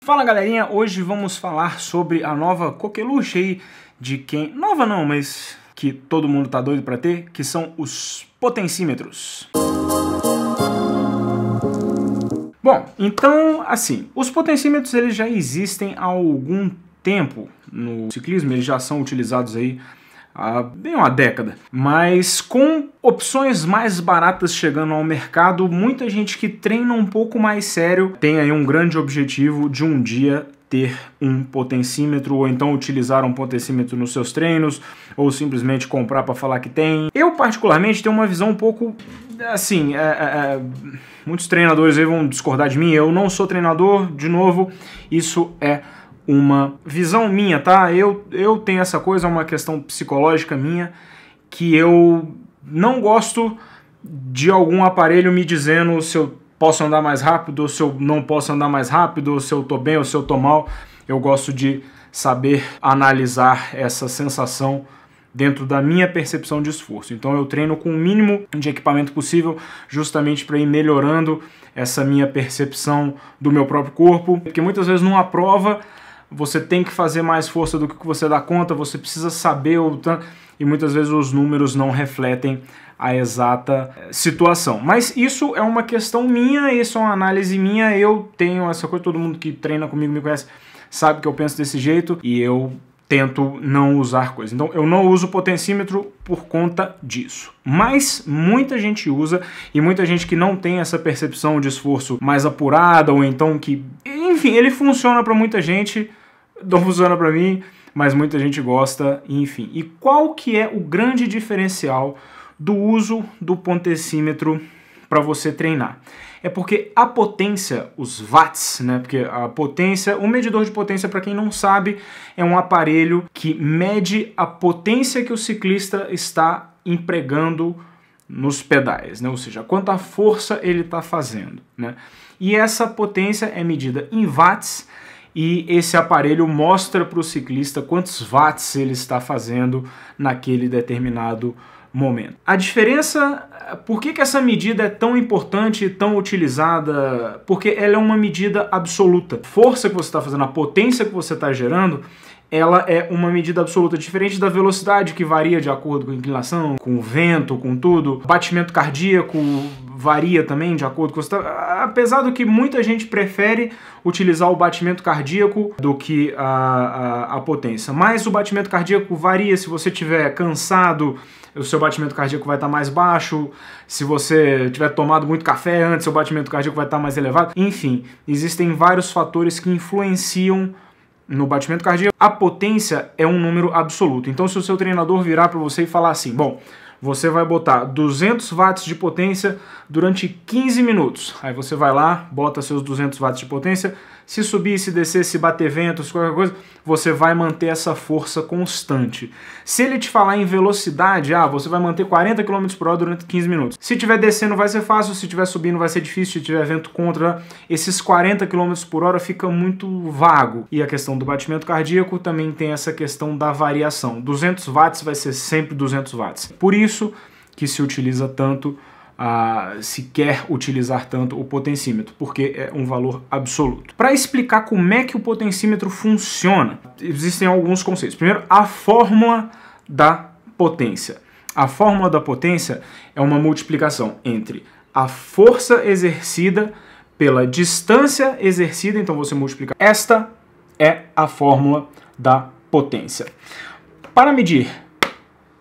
Fala galerinha, hoje vamos falar sobre a nova coqueluche aí de quem... Nova não, mas que todo mundo tá doido pra ter, que são os potencímetros. Bom, então assim, os potencímetros eles já existem há algum tempo no ciclismo, eles já são utilizados aí há bem uma década, mas com opções mais baratas chegando ao mercado, muita gente que treina um pouco mais sério tem aí um grande objetivo de um dia ter um potencímetro, ou então utilizar um potencímetro nos seus treinos, ou simplesmente comprar para falar que tem. Eu particularmente tenho uma visão um pouco assim, muitos treinadores aí vão discordar de mim, eu não sou treinador, de novo, isso é uma visão minha, tá? Eu tenho essa coisa, é uma questão psicológica minha, que eu não gosto de algum aparelho me dizendo se eu posso andar mais rápido, ou se eu não posso andar mais rápido, ou se eu tô bem, ou se eu tô mal. Eu gosto de saber analisar essa sensação dentro da minha percepção de esforço. Então eu treino com o mínimo de equipamento possível, justamente para ir melhorando essa minha percepção do meu próprio corpo, porque muitas vezes numa prova você tem que fazer mais força do que você dá conta, você precisa saber o tanto, e muitas vezes os números não refletem a exata situação. Mas isso é uma questão minha, isso é uma análise minha, eu tenho essa coisa, todo mundo que treina comigo me conhece, sabe que eu penso desse jeito, e eu tento não usar coisas. Então eu não uso potencímetro por conta disso. Mas muita gente usa, e muita gente que não tem essa percepção de esforço mais apurada, ou então que... Enfim, ele funciona para muita gente, não funciona para mim, mas muita gente gosta, enfim. E qual que é o grande diferencial do uso do potencímetro para você treinar? É porque a potência, os watts, né? Porque a potência, o medidor de potência, para quem não sabe, é um aparelho que mede a potência que o ciclista está empregando nos pedais, né? Ou seja, quanta força ele está fazendo, né? E essa potência é medida em watts, e esse aparelho mostra para o ciclista quantos watts ele está fazendo naquele determinado momento. A diferença, por que essa medida é tão importante e tão utilizada? Porque ela é uma medida absoluta. A força que você está fazendo, a potência que você está gerando, ela é uma medida absoluta, diferente da velocidade, que varia de acordo com a inclinação, com o vento, com tudo. O batimento cardíaco varia também de acordo com você tá... Apesar do que muita gente prefere utilizar o batimento cardíaco do que a potência. Mas o batimento cardíaco varia, se você estiver cansado, o seu batimento cardíaco vai estar mais baixo, se você tiver tomado muito café antes, seu batimento cardíaco vai estar mais elevado. Enfim, existem vários fatores que influenciam no batimento cardíaco. A potência é um número absoluto. Então se o seu treinador virar para você e falar assim, bom, você vai botar 200 watts de potência durante 15 minutos. Aí você vai lá, bota seus 200 watts de potência, se subir, se descer, se bater vento, se qualquer coisa, você vai manter essa força constante. Se ele te falar em velocidade, você vai manter 40 km por hora durante 15 minutos. Se estiver descendo vai ser fácil, se estiver subindo vai ser difícil, se tiver vento contra, esses 40 km por hora fica muito vago. E a questão do batimento cardíaco também tem essa questão da variação. 200 watts vai ser sempre 200 watts. Por isso que se utiliza tanto, se quer utilizar tanto o potencímetro, porque é um valor absoluto. Para explicar como é que o potencímetro funciona, existem alguns conceitos. Primeiro, a fórmula da potência. A fórmula da potência é uma multiplicação entre a força exercida pela distância exercida, então você multiplica. Esta é a fórmula da potência. Para medir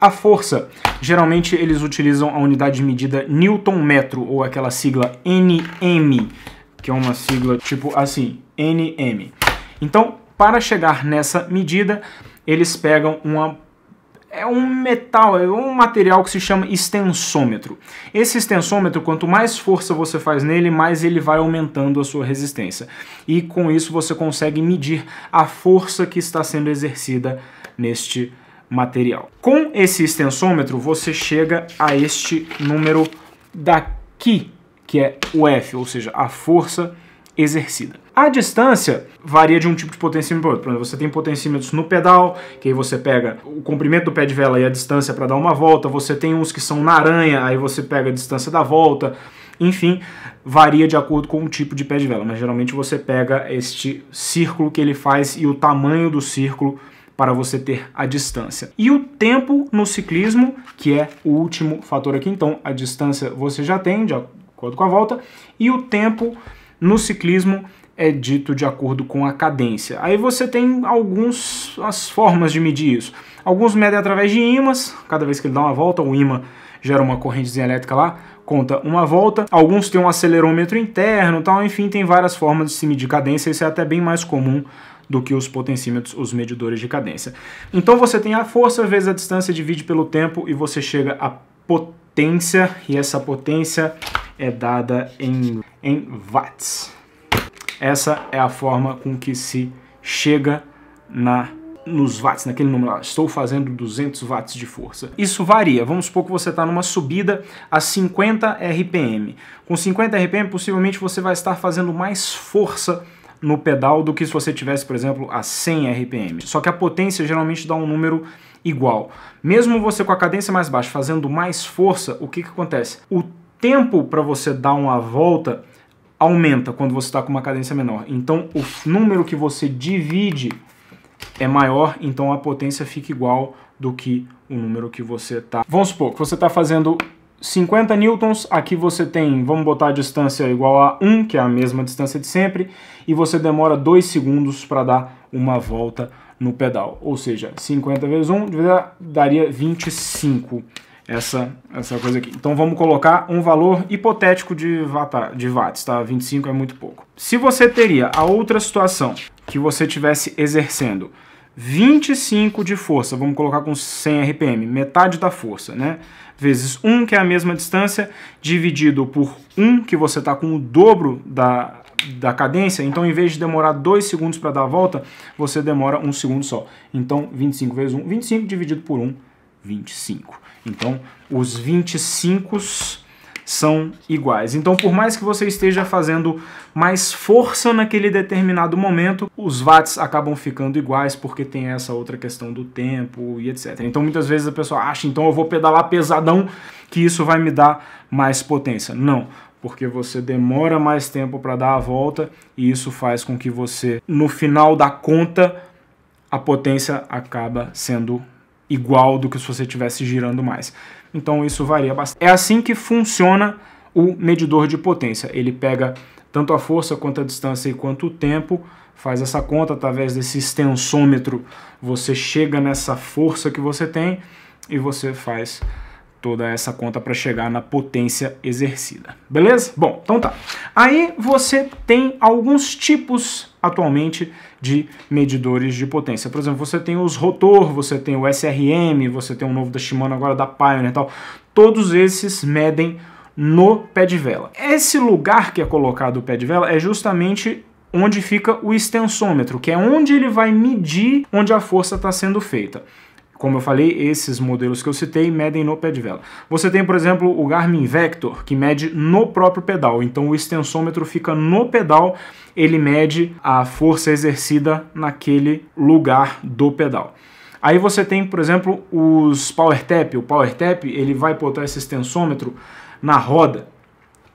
a força, geralmente eles utilizam a unidade de medida Newton-metro, ou aquela sigla NM, que é uma sigla tipo assim, NM. Então, para chegar nessa medida, eles pegam um metal, é um material que se chama extensômetro. Esse extensômetro, quanto mais força você faz nele, mais ele vai aumentando a sua resistência. E com isso você consegue medir a força que está sendo exercida neste material. Com esse extensômetro você chega a este número daqui, que é o F, ou seja, a força exercida. A distância varia de um tipo de potencímetro para outro. Por exemplo, você tem potencímetros no pedal, que aí você pega o comprimento do pé de vela e a distância para dar uma volta. Você tem uns que são na aranha, aí você pega a distância da volta. enfim, varia de acordo com o tipo de pé de vela, mas geralmente você pega este círculo que ele faz e o tamanho do círculo para você ter a distância. E o tempo no ciclismo, que é o último fator aqui, então a distância você já tem, de acordo com a volta, e o tempo no ciclismo é dito de acordo com a cadência. Aí você tem as formas de medir isso. Alguns medem através de ímãs, cada vez que ele dá uma volta, o ímã gera uma correntezinha elétrica lá, conta uma volta. Alguns têm um acelerômetro interno, tal, enfim, tem várias formas de se medir cadência, isso é até bem mais comum do que os potencímetros, os medidores de cadência. Então você tem a força vezes a distância, divide pelo tempo e você chega à potência, e essa potência é dada em watts. Essa é a forma com que se chega nos watts, naquele número. Estou fazendo 200 watts de força. Isso varia. Vamos supor que você está numa subida a 50 RPM. Com 50 RPM, possivelmente você vai estar fazendo mais força no pedal do que se você tivesse, por exemplo, a 100 RPM. Só que a potência geralmente dá um número igual. Mesmo você com a cadência mais baixa fazendo mais força, o que acontece? O tempo para você dar uma volta aumenta quando você está com uma cadência menor. Então o número que você divide é maior, então a potência fica igual do que o número que você está. Vamos supor que você está fazendo 50 newtons, aqui você tem, vamos botar a distância igual a 1, que é a mesma distância de sempre, e você demora 2 segundos para dar uma volta no pedal. Ou seja, 50 vezes 1 daria 25, essa coisa aqui. Então vamos colocar um valor hipotético de watts, tá? 25 é muito pouco. Se você teria a outra situação, que você estivesse exercendo 25 de força, vamos colocar com 100 RPM, metade da força, né? Vezes 1, que é a mesma distância, dividido por 1, que você está com o dobro da cadência, então em vez de demorar 2 segundos para dar a volta, você demora 1 segundo só. Então 25 vezes 1, 25 dividido por 1, 25. Então os 25 são iguais. Então por mais que você esteja fazendo mais força naquele determinado momento, os watts acabam ficando iguais porque tem essa outra questão do tempo e etc. Então muitas vezes a pessoa acha, então eu vou pedalar pesadão que isso vai me dar mais potência. Não, porque você demora mais tempo para dar a volta e isso faz com que você, no final da conta, a potência acaba sendo igual do que se você estivesse girando mais. Então isso varia bastante. É assim que funciona o medidor de potência. Ele pega tanto a força quanto a distância e quanto o tempo, faz essa conta através desse extensômetro, você chega nessa força que você tem e você faz toda essa conta para chegar na potência exercida. Beleza? Bom, então tá. Aí você tem alguns tipos atualmente de medidores de potência. Por exemplo, você tem os Rotor, você tem o SRM, você tem um novo da Shimano agora da Pioneer e tal. Todos esses medem no pé de vela. Esse lugar que é colocado o pé de vela é justamente onde fica o extensômetro, que é onde ele vai medir onde a força está sendo feita. Como eu falei, esses modelos que eu citei medem no pé de vela. Você tem, por exemplo, o Garmin Vector, que mede no próprio pedal. Então o extensômetro fica no pedal, ele mede a força exercida naquele lugar do pedal. Aí você tem, por exemplo, os PowerTap. O PowerTap, ele vai botar esse extensômetro na roda.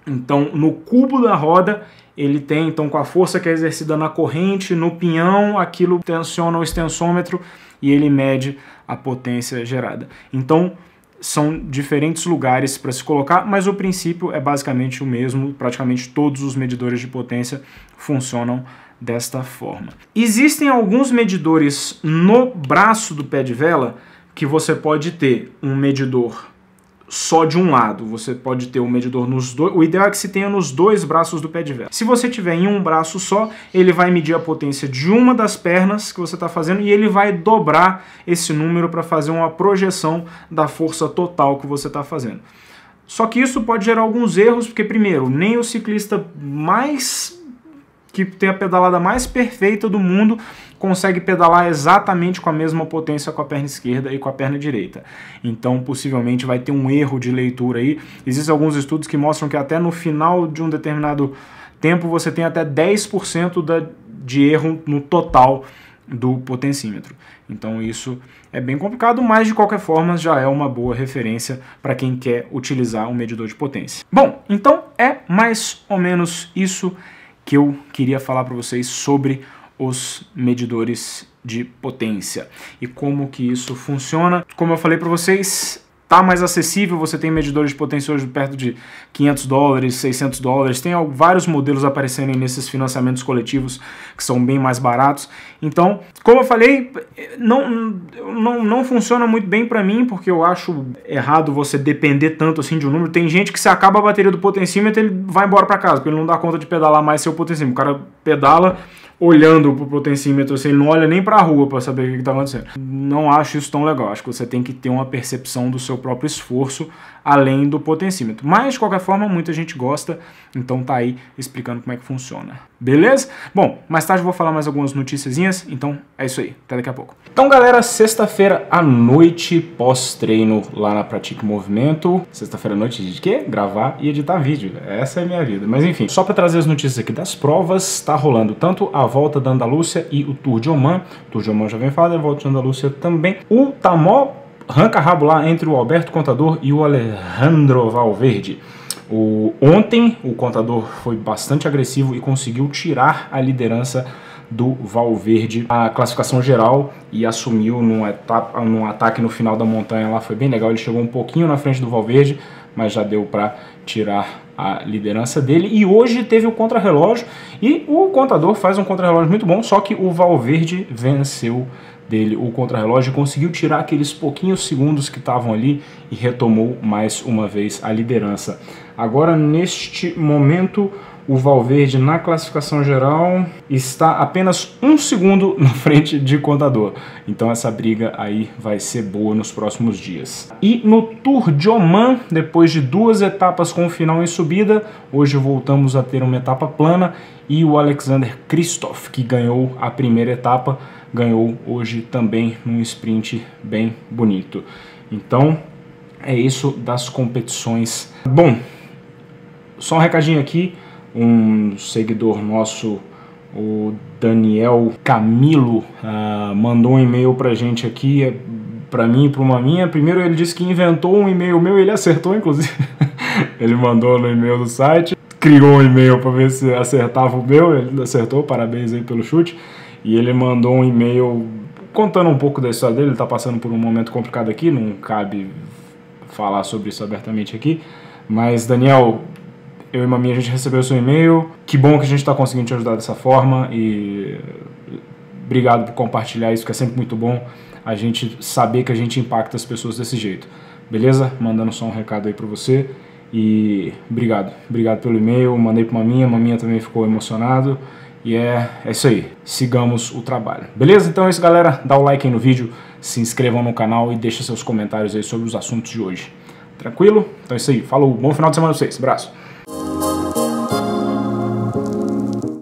Então, no cubo da roda, ele tem, então, com a força que é exercida na corrente, no pinhão, aquilo tensiona o extensômetro e ele mede a potência gerada. Então, são diferentes lugares para se colocar, mas o princípio é basicamente o mesmo. Praticamente todos os medidores de potência funcionam desta forma. Existem alguns medidores no braço do pé de vela que você pode ter um medidor só de um lado. Você pode ter um medidor nos dois. O ideal é que se tenha nos dois braços do pé de vela. Se você tiver em um braço só, ele vai medir a potência de uma das pernas que você está fazendo e ele vai dobrar esse número para fazer uma projeção da força total que você está fazendo. Só que isso pode gerar alguns erros, porque primeiro, nem o ciclista que tem a pedalada mais perfeita do mundo consegue pedalar exatamente com a mesma potência com a perna esquerda e com a perna direita. Então, possivelmente, vai ter um erro de leitura aí. Existem alguns estudos que mostram que até no final de um determinado tempo você tem até 10% de erro no total do potencímetro. Então isso é bem complicado, mas de qualquer forma já é uma boa referência para quem quer utilizar um medidor de potência. Bom, então é mais ou menos isso que eu queria falar para vocês sobre os medidores de potência e como que isso funciona. Como eu falei para vocês, tá mais acessível, você tem medidores de potência hoje perto de $500, $600, tem vários modelos aparecendo nesses financiamentos coletivos que são bem mais baratos. Então, como eu falei, não funciona muito bem para mim, porque eu acho errado você depender tanto assim de um número. Tem gente que se acaba a bateria do potencímetro, ele vai embora para casa, porque ele não dá conta de pedalar mais seu potencímetro. O cara pedala olhando pro potencímetro, assim, ele não olha nem pra rua para saber o que está acontecendo. Não acho isso tão legal, acho que você tem que ter uma percepção do seu próprio esforço além do potencímetro. Mas, de qualquer forma, muita gente gosta, então tá aí explicando como é que funciona. Beleza? Bom, mais tarde eu vou falar mais algumas noticiazinhas, então é isso aí, até daqui a pouco. Então, galera, sexta-feira à noite, pós-treino lá na Pratique Movimento. Sexta-feira à noite de quê? Gravar e editar vídeo. Essa é a minha vida. Mas enfim, só para trazer as notícias aqui das provas, tá rolando tanto a volta da Andalúcia e o Tour de Oman. O Tour de Oman já vem falado, a volta de Andalúcia também. O Tamó arranca rabo lá entre o Alberto Contador e o Alejandro Valverde. Ontem o Contador foi bastante agressivo e conseguiu tirar a liderança do Valverde a classificação geral e assumiu num ataque no final da montanha lá, foi bem legal, ele chegou um pouquinho na frente do Valverde, mas já deu para tirar a liderança dele. E hoje teve o contrarrelógio e o Contador faz um contrarrelógio muito bom, só que o Valverde venceu dele o contrarrelógio, conseguiu tirar aqueles pouquinhos segundos que estavam ali e retomou mais uma vez a liderança. Agora, neste momento, o Valverde na classificação geral está apenas 1 segundo na frente de Contador. Então essa briga aí vai ser boa nos próximos dias. E no Tour de Oman, depois de 2 etapas com final em subida, hoje voltamos a ter uma etapa plana e o Alexander Kristoff, que ganhou a primeira etapa, ganhou hoje também num sprint bem bonito. Então é isso das competições. Bom, só um recadinho aqui. Um seguidor nosso, o Daniel Camilo, mandou um e-mail pra gente aqui, pra mim e pra uma minha. Primeiro ele disse que inventou um e-mail meu, ele acertou inclusive. Ele mandou no e-mail do site, criou um e-mail pra ver se acertava o meu, ele acertou, parabéns aí pelo chute. E ele mandou um e-mail contando um pouco da história dele, ele tá passando por um momento complicado aqui, não cabe falar sobre isso abertamente aqui. Mas Daniel, eu e Maminha, a gente recebeu o seu e-mail, que bom que a gente está conseguindo te ajudar dessa forma e obrigado por compartilhar isso, que é sempre muito bom a gente saber que a gente impacta as pessoas desse jeito, beleza? Mandando só um recado aí para você e obrigado pelo e-mail, mandei para Maminha também ficou emocionado e é isso aí, sigamos o trabalho, beleza? Então é isso, galera, dá o like aí no vídeo, se inscrevam no canal e deixa seus comentários aí sobre os assuntos de hoje, tranquilo? Então é isso aí, falou, bom final de semana pra vocês, abraço!